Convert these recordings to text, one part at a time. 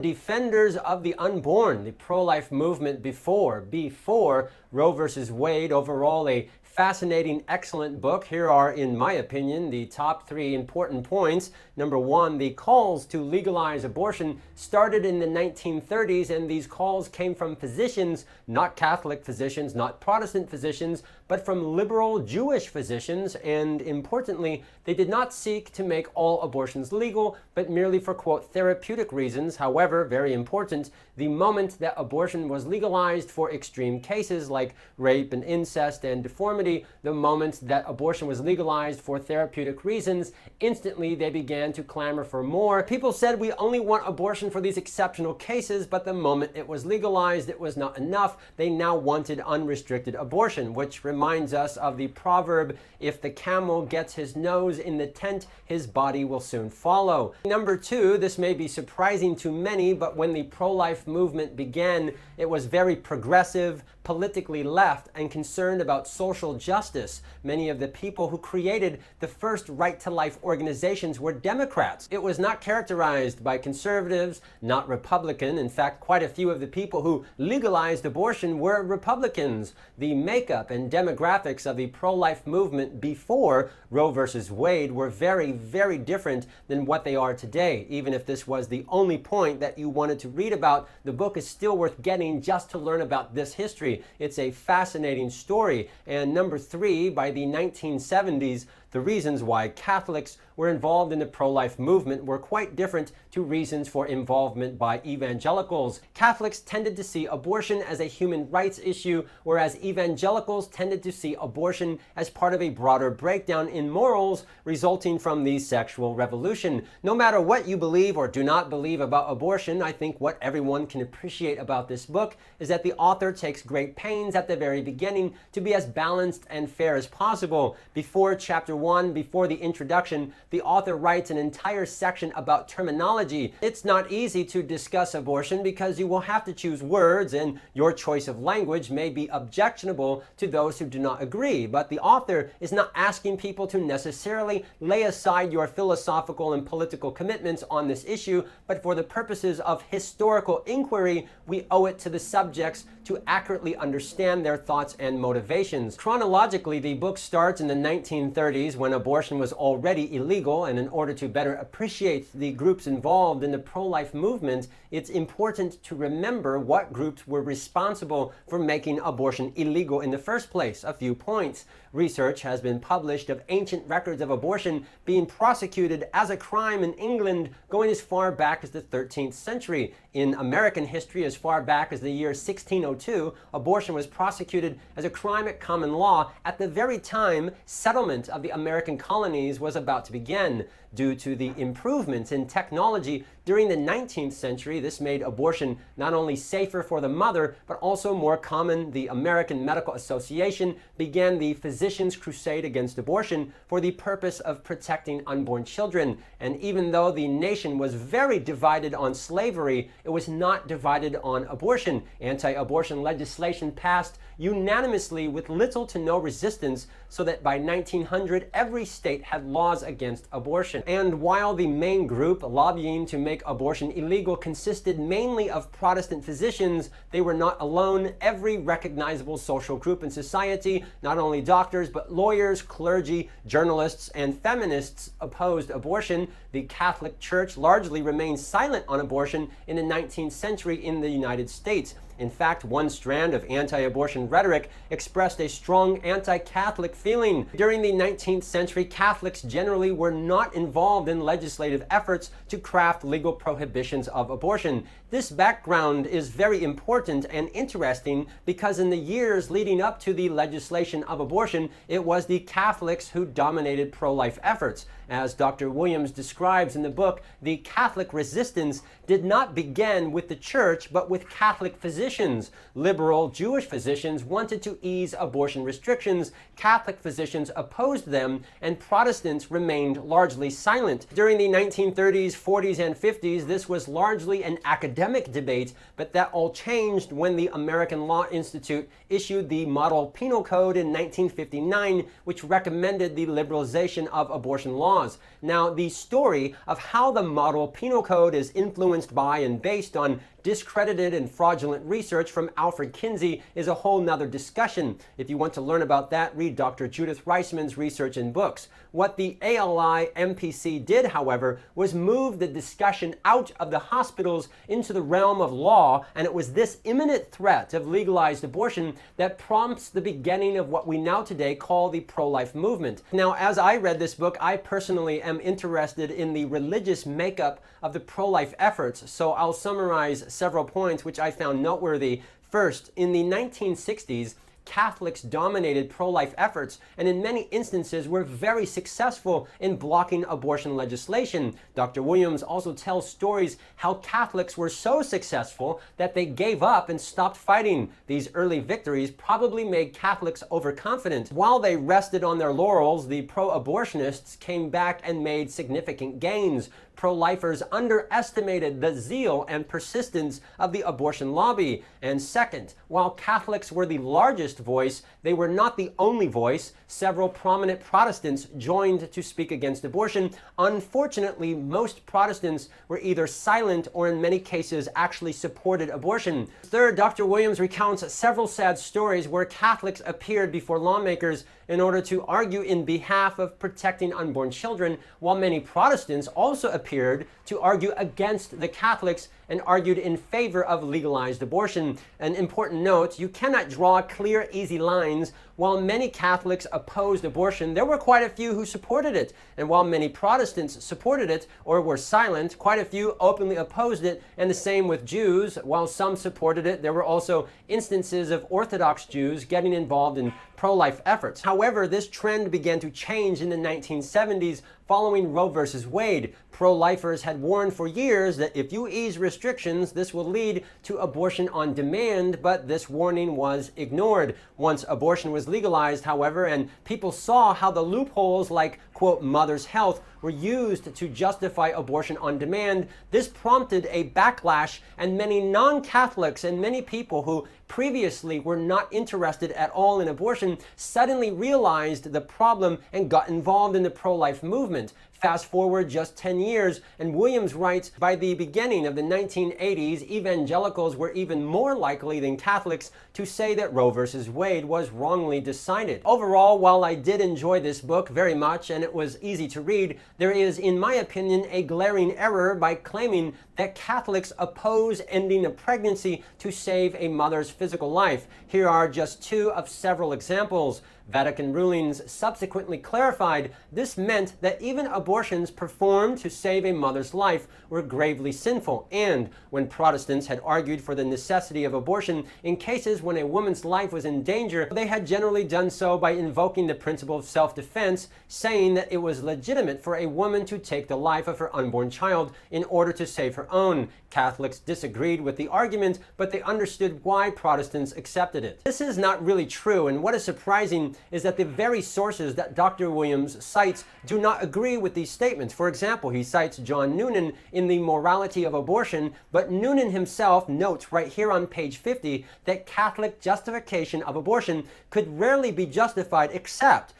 Defenders of the unborn, the pro-life movement before Roe versus Wade, overall a fascinating, excellent book. Here are, in my opinion, the top 3 important points. Number 1, the calls to legalize abortion started in the 1930s, and these calls came from physicians, not Catholic physicians, not Protestant physicians, but from liberal Jewish physicians, and importantly, they did not seek to make all abortions legal, but merely for, quote, therapeutic reasons. However, very important, the moment that abortion was legalized for extreme cases like rape and incest and deformity, the moment that abortion was legalized for therapeutic reasons, instantly they began to clamor for more. People said we only want abortion for these exceptional cases, but the moment it was legalized, it was not enough. They now wanted unrestricted abortion, which reminds us of the proverb, if the camel gets his nose in the tent, his body will soon follow. Number 2, this may be surprising to many, but when the pro-life movement began, it was very progressive, politically left, and concerned about social justice. Many of the people who created the first right-to-life organizations were Democrats. It was not characterized by conservatives, not Republican. In fact, quite a few of the people who legalized abortion were Republicans. The makeup and demographics of the pro-life movement before Roe versus Wade were very, very different than what they are today. Even if this was the only point that you wanted to read about, the book is still worth getting just to learn about this history. It's a fascinating story. And number 3, by the 1970s, the reasons why Catholics were involved in the pro-life movement were quite different to reasons for involvement by evangelicals. Catholics tended to see abortion as a human rights issue, whereas evangelicals tended to see abortion as part of a broader breakdown in morals resulting from the sexual revolution. No matter what you believe or do not believe about abortion, I think what everyone can appreciate about this book is that the author takes great pains at the very beginning to be as balanced and fair as possible. Before chapter 1, before the introduction, the author writes an entire section about terminology. It's not easy to discuss abortion because you will have to choose words, and your choice of language may be objectionable to those who do not agree. But the author is not asking people to necessarily lay aside your philosophical and political commitments on this issue, but for the purposes of historical inquiry, we owe it to the subjects to accurately understand their thoughts and motivations. Chronologically, the book starts in the 1930s when abortion was already illegal, and in order to better appreciate the groups involved in the pro-life movement, it's important to remember what groups were responsible for making abortion illegal in the first place. A few points. Research has been published of ancient records of abortion being prosecuted as a crime in England going as far back as the 13th century. In American history, as far back as the year 1602, abortion was prosecuted as a crime at common law at the very time settlement of the American colonies was about to begin. Due to the improvements in technology during the 19th century, this made abortion not only safer for the mother, but also more common. The American Medical Association began the Physicians Crusade against abortion for the purpose of protecting unborn children. And even though the nation was very divided on slavery, it was not divided on abortion. Anti-abortion legislation passed unanimously with little to no resistance, so that by 1900, every state had laws against abortion. And while the main group lobbying to make abortion illegal consisted mainly of Protestant physicians, they were not alone. Every recognizable social group in society, not only doctors, but lawyers, clergy, journalists, and feminists opposed abortion. The Catholic Church largely remained silent on abortion in the 19th century in the United States. In fact, one strand of anti-abortion rhetoric expressed a strong anti-Catholic feeling. During the 19th century, Catholics generally were not involved in legislative efforts to craft legal prohibitions of abortion. This background is very important and interesting because in the years leading up to the legislation of abortion, it was the Catholics who dominated pro-life efforts. As Dr. Williams describes in the book, the Catholic resistance did not begin with the church, but with Catholic physicians physicians. Liberal Jewish physicians wanted to ease abortion restrictions, Catholic physicians opposed them, and Protestants remained largely silent. During the 1930s, 40s, and 50s, this was largely an academic debate, but that all changed when the American Law Institute issued the Model Penal Code in 1959, which recommended the liberalization of abortion laws. Now, the story of how the Model Penal Code is influenced by and based on discredited and fraudulent research from Alfred Kinsey is a whole nother discussion. If you want to learn about that, read Dr. Judith Reisman's research and books. What the ALI MPC did, however, was move the discussion out of the hospitals into the realm of law, and it was this imminent threat of legalized abortion that prompts the beginning of what we now today call the pro-life movement. Now, as I read this book, I personally am interested in the religious makeup of the pro-life efforts, so I'll summarize several points which I found noteworthy. First, in the 1960s, Catholics dominated pro-life efforts and in many instances were very successful in blocking abortion legislation. Dr. Williams also tells stories how Catholics were so successful that they gave up and stopped fighting. These early victories probably made Catholics overconfident. While they rested on their laurels, the pro-abortionists came back and made significant gains. Pro-lifers underestimated the zeal and persistence of the abortion lobby. And second, while Catholics were the largest voice, they were not the only voice. Several prominent Protestants joined to speak against abortion. Unfortunately, most Protestants were either silent or in many cases actually supported abortion. Third, Dr. Williams recounts several sad stories where Catholics appeared before lawmakers in order to argue in behalf of protecting unborn children, while many Protestants also appeared to argue against the Catholics and argued in favor of legalized abortion. An important note, you cannot draw clear, easy lines. While many Catholics opposed abortion, there were quite a few who supported it. And while many Protestants supported it or were silent, quite a few openly opposed it, and the same with Jews. While some supported it, there were also instances of Orthodox Jews getting involved in pro-life efforts. However, this trend began to change in the 1970s following Roe v. Wade. Pro-lifers had warned for years that if you ease restrictions, this will lead to abortion on demand, but this warning was ignored. Once abortion was legalized, however, and people saw how the loopholes like, quote, mother's health were used to justify abortion on demand, this prompted a backlash, and many non-Catholics and many people who previously were not interested at all in abortion suddenly realized the problem and got involved in the pro-life movement. Fast forward just 10 years, and Williams writes, by the beginning of the 1980s, evangelicals were even more likely than Catholics to say that Roe v. Wade was wrongly decided. Overall, while I did enjoy this book very much and it was easy to read, there is, in my opinion, a glaring error by claiming that Catholics oppose ending a pregnancy to save a mother's physical life. Here are just two of several examples. Vatican rulings subsequently clarified this meant that even abortions performed to save a mother's life were gravely sinful, and when Protestants had argued for the necessity of abortion in cases when a woman's life was in danger, they had generally done so by invoking the principle of self-defense, saying that it was legitimate for a woman to take the life of her unborn child in order to save her own. Catholics disagreed with the argument, but they understood why Protestants accepted it. This is not really true, and what is surprising is that the very sources that Dr. Williams cites do not agree with these statements. For example, he cites John Noonan in The Morality of Abortion, but Noonan himself notes right here on page 50 that Catholic justification of abortion could rarely be justified except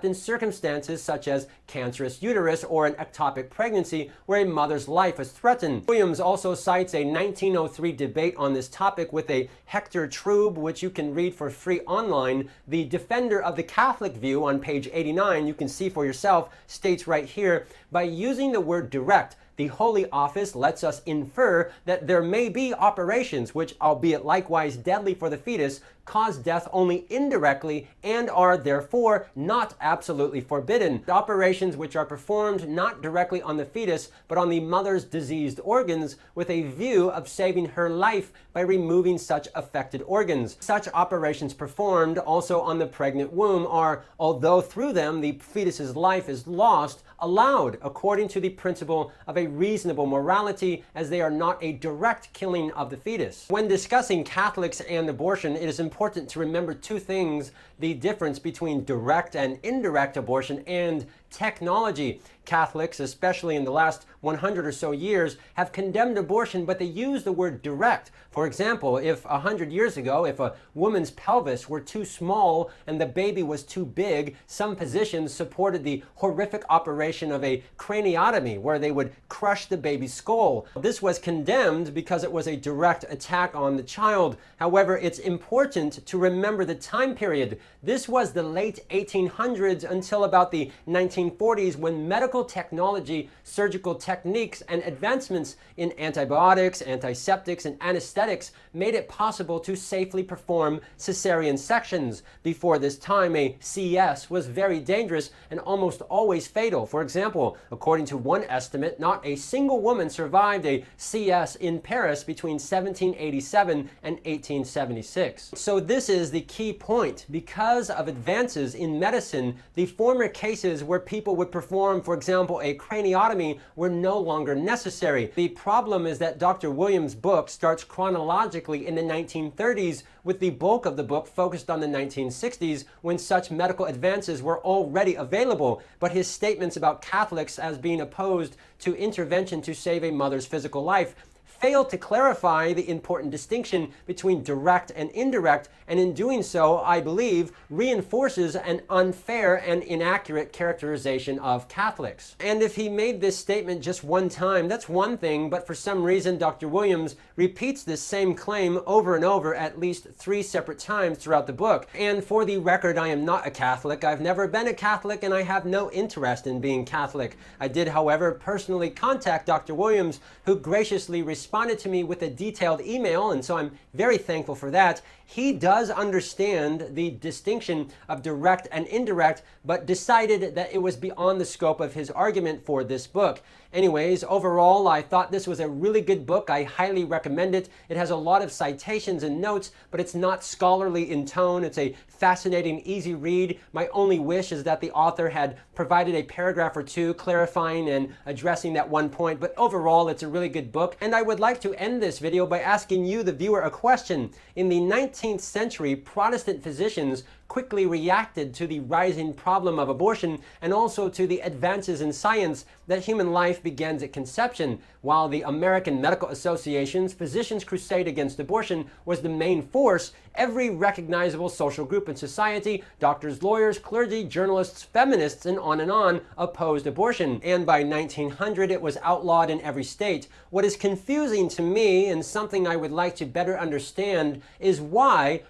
in circumstances such as cancerous uterus or an ectopic pregnancy where a mother's life is threatened. Williams also cites a 1903 debate on this topic with a Hector Treub, which you can read for free online. The defender of the Catholic view on page 89, you can see for yourself, states right here, by using the word direct, the Holy Office lets us infer that there may be operations which, albeit likewise deadly for the fetus, cause death only indirectly and are therefore not absolutely forbidden. Operations which are performed not directly on the fetus but on the mother's diseased organs with a view of saving her life by removing such affected organs. Such operations performed also on the pregnant womb are, although through them the fetus's life is lost, allowed according to the principle of a reasonable morality, as they are not a direct killing of the fetus. When discussing Catholics and abortion, it is important to remember two things: the difference between direct and indirect abortion and technology. Catholics, especially in the last 100 or so years, have condemned abortion, but they use the word direct. For example, if 100 years ago, if a woman's pelvis were too small and the baby was too big, some physicians supported the horrific operation of a craniotomy, where they would crush the baby's skull. This was condemned because it was a direct attack on the child. However, it's important to remember the time period. This was the late 1800s until about the 1940s, when medical technology, surgical techniques, and advancements in antibiotics, antiseptics, and anesthetics made it possible to safely perform cesarean sections. Before this time, a CS was very dangerous and almost always fatal. For example, according to one estimate, not a single woman survived a CS in Paris between 1787 and 1876. So this is the key point. Because of advances in medicine, the former cases where people would perform, for example, a craniotomy were no longer necessary. The problem is that Dr. Williams' book starts chronologically in the 1930s, with the bulk of the book focused on the 1960s, when such medical advances were already available. But his statements about Catholics as being opposed to intervention to save a mother's physical life fail to clarify the important distinction between direct and indirect, and in doing so, I believe, reinforces an unfair and inaccurate characterization of Catholics. And if he made this statement just one time, that's one thing, but for some reason Dr. Williams repeats this same claim over and over at least 3 separate times throughout the book. And for the record, I am not a Catholic. I've never been a Catholic, and I have no interest in being Catholic. I did, however, personally contact Dr. Williams, who graciously responded to me with a detailed email, and so I'm very thankful for that. He does understand the distinction of direct and indirect, but decided that it was beyond the scope of his argument for this book. Anyways, overall, I thought this was a really good book. I highly recommend it. It has a lot of citations and notes, but it's not scholarly in tone. It's a fascinating, easy read. My only wish is that the author had provided a paragraph or two clarifying and addressing that one point, but overall, it's a really good book. And I would like to end this video by asking you, the viewer, a question. In the 19th century, Protestant physicians quickly reacted to the rising problem of abortion and also to the advances in science that human life begins at conception. While the American Medical Association's Physicians Crusade against abortion was the main force, every recognizable social group in society, doctors, lawyers, clergy, journalists, feminists, and on, opposed abortion. And by 1900, it was outlawed in every state. What is confusing to me, and something I would like to better understand, is why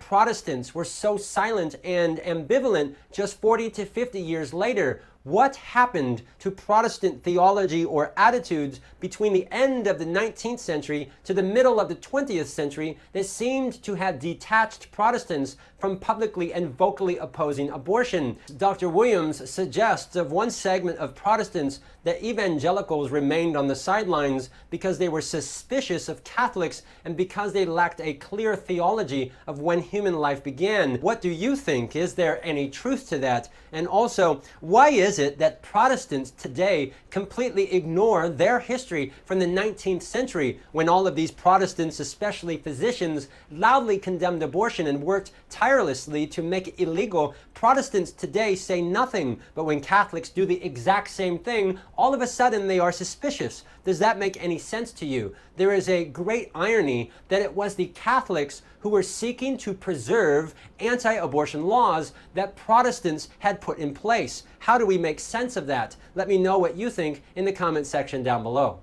Protestants were so silent and ambivalent just 40 to 50 years later. What happened to Protestant theology or attitudes between the end of the 19th century to the middle of the 20th century that seemed to have detached Protestants from publicly and vocally opposing abortion? Dr. Williams suggests of one segment of Protestants that evangelicals remained on the sidelines because they were suspicious of Catholics and because they lacked a clear theology of when human life began. What do you think? Is there any truth to that? And also, why is it that Protestants today completely ignore their history from the 19th century, when all of these Protestants, especially physicians, loudly condemned abortion and worked tirelessly to make it illegal? Protestants today say nothing, but when Catholics do the exact same thing, all of a sudden they are suspicious. Does that make any sense to you? There is a great irony that it was the Catholics who were seeking to preserve anti-abortion laws that Protestants had put in place. How do we make sense of that? Let me know what you think in the comment section down below.